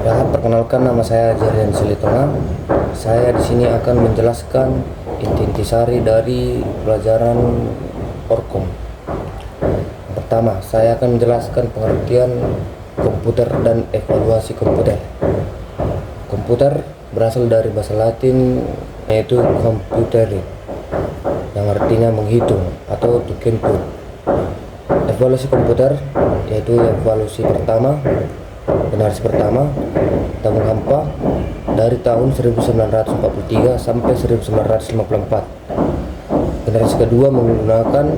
Ya, perkenalkan nama saya Jarian Silitonga. Saya di sini akan menjelaskan inti-intisari dari pelajaran Orkom. Pertama, saya akan menjelaskan pengertian komputer dan evaluasi komputer. Komputer berasal dari bahasa Latin yaitu computere, yang artinya menghitung atau to input. Evaluasi komputer yaitu evaluasi pertama, generasi pertama, tabung hampa dari tahun 1943 sampai 1954. Generasi kedua menggunakan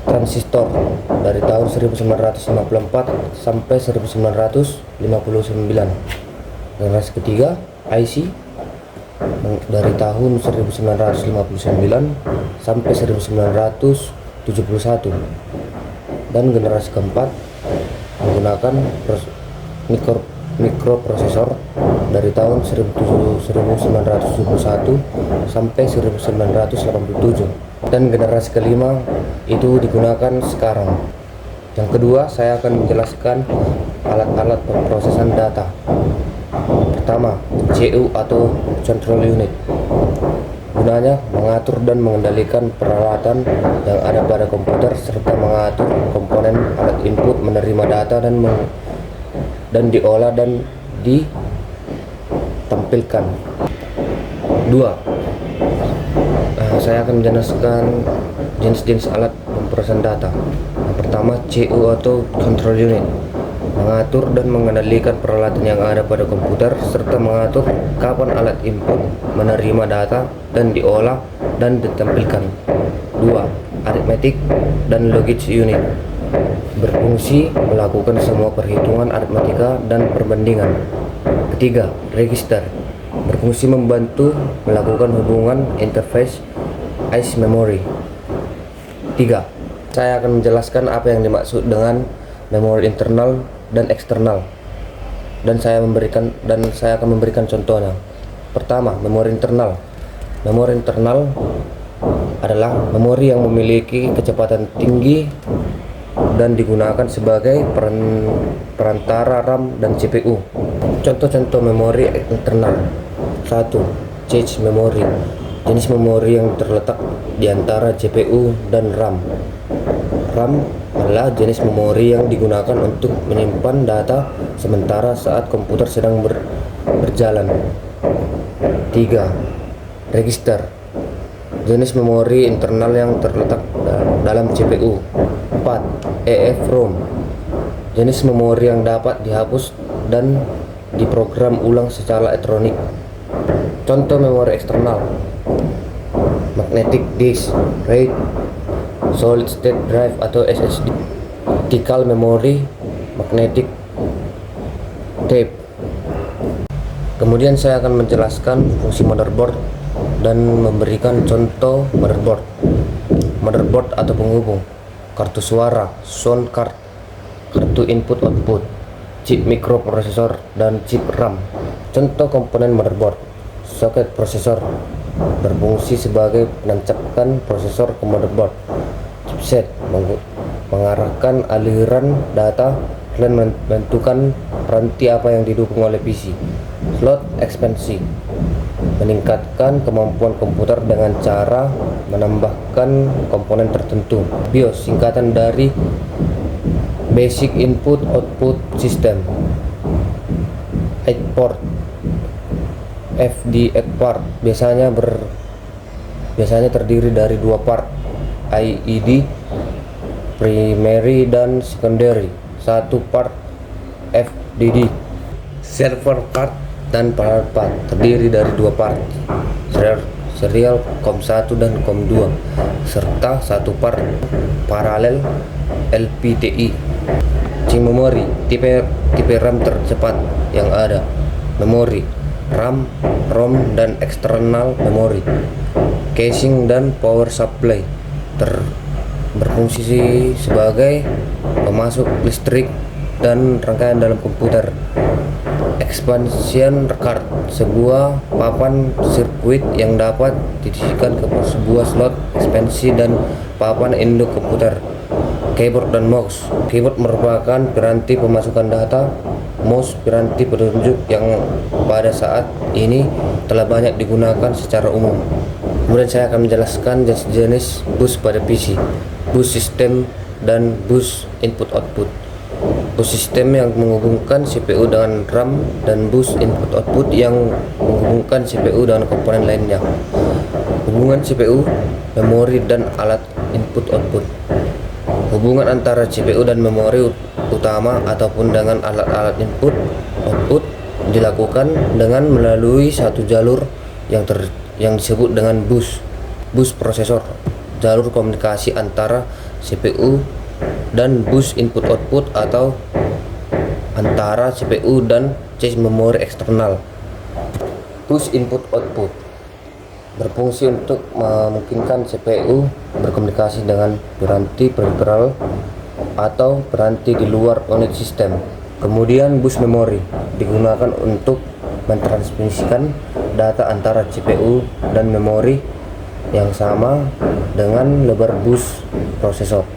transistor dari tahun 1954 sampai 1959. Generasi ketiga IC dari tahun 1959 sampai 1971. Dan generasi keempat menggunakan mikroprosesor dari tahun 1971 sampai 1987. Dan generasi kelima itu digunakan sekarang. Yang kedua, saya akan menjelaskan alat-alat pemrosesan data. Pertama, CU atau Control Unit. Gunanya mengatur dan mengendalikan peralatan yang ada pada komputer serta mengatur komponen alat input menerima data dan diolah dan ditampilkan. Dua, saya akan menjelaskan jenis-jenis alat pemrosesan data. Yang pertama, CU atau Control Unit, mengatur dan mengendalikan peralatan yang ada pada komputer serta mengatur kapan alat input menerima data dan diolah dan ditampilkan. Dua, Arithmetic dan Logic Unit, berfungsi melakukan semua perhitungan aritmatika dan perbandingan. Ketiga, Register, berfungsi membantu melakukan hubungan interface IC memory. Tiga, saya akan menjelaskan apa yang dimaksud dengan memori internal dan eksternal, dan saya akan memberikan contohnya. Pertama, memori internal. Memori internal adalah memori yang memiliki kecepatan tinggi dan digunakan sebagai perantara RAM dan CPU. Contoh-contoh memori internal. 1. Cache memory, jenis memori yang terletak di antara CPU dan RAM. RAM adalah jenis memori yang digunakan untuk menyimpan data sementara saat komputer sedang berjalan. 3. Register, jenis memori internal yang terletak dalam CPU. 4. EEPROM, jenis memori yang dapat dihapus dan diprogram ulang secara elektronik. Contoh memori eksternal: magnetic disk, RAID, solid state drive atau SSD, optical memory, magnetic tape. Kemudian saya akan menjelaskan fungsi motherboard dan memberikan contoh motherboard. Motherboard atau penghubung, kartu suara, sound card, kartu input output, chip mikroprosesor dan chip RAM. Contoh komponen motherboard: soket prosesor, berfungsi sebagai penancapkan prosesor ke motherboard. Chipset, mengarahkan aliran data dan menentukan ranti apa yang didukung oleh PC. Slot ekspansi, meningkatkan kemampuan komputer dengan cara menambahkan komponen tertentu. BIOS, singkatan dari Basic Input Output System. 8 port, FD 8 part, biasanya terdiri dari 2 part, IED, primary dan secondary. 1 part, FDD. Server part dan parallel part, terdiri dari 2 part, serial COM1 dan COM2, serta 1 part paralel LPTI. Chip memory, tipe RAM tercepat yang ada. Memori, RAM, ROM dan external memory. Casing dan power supply, berfungsi sebagai pemasok listrik dan rangkaian dalam komputer. Expansion card, sebuah papan sirkuit yang dapat diisikan ke sebuah slot ekspansi dan papan induk komputer. Keyboard dan mouse. Keyboard merupakan piranti pemasukan data. mouse piranti penunjuk yang pada saat ini telah banyak digunakan secara umum. Kemudian saya akan menjelaskan jenis bus pada PC, bus sistem dan bus input-output. Bus sistem yang menghubungkan CPU dengan RAM dan bus input-output yang menghubungkan CPU dengan komponen lainnya. Hubungan CPU, memori, dan alat input-output. Hubungan antara CPU dan memori utama ataupun dengan alat-alat input-output dilakukan dengan melalui satu jalur yang disebut dengan bus prosesor, jalur komunikasi antara CPU dan bus input-output atau antara CPU dan cache memori eksternal. Bus input-output berfungsi untuk memungkinkan CPU berkomunikasi dengan piranti peripheral atau piranti di luar unit sistem. Kemudian bus memori digunakan untuk mentransmisikan data antara CPU dan memori yang sama dengan lebar bus prosesor.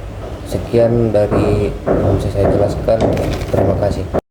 Sekian dari yang bisa saya jelaskan. Terima kasih.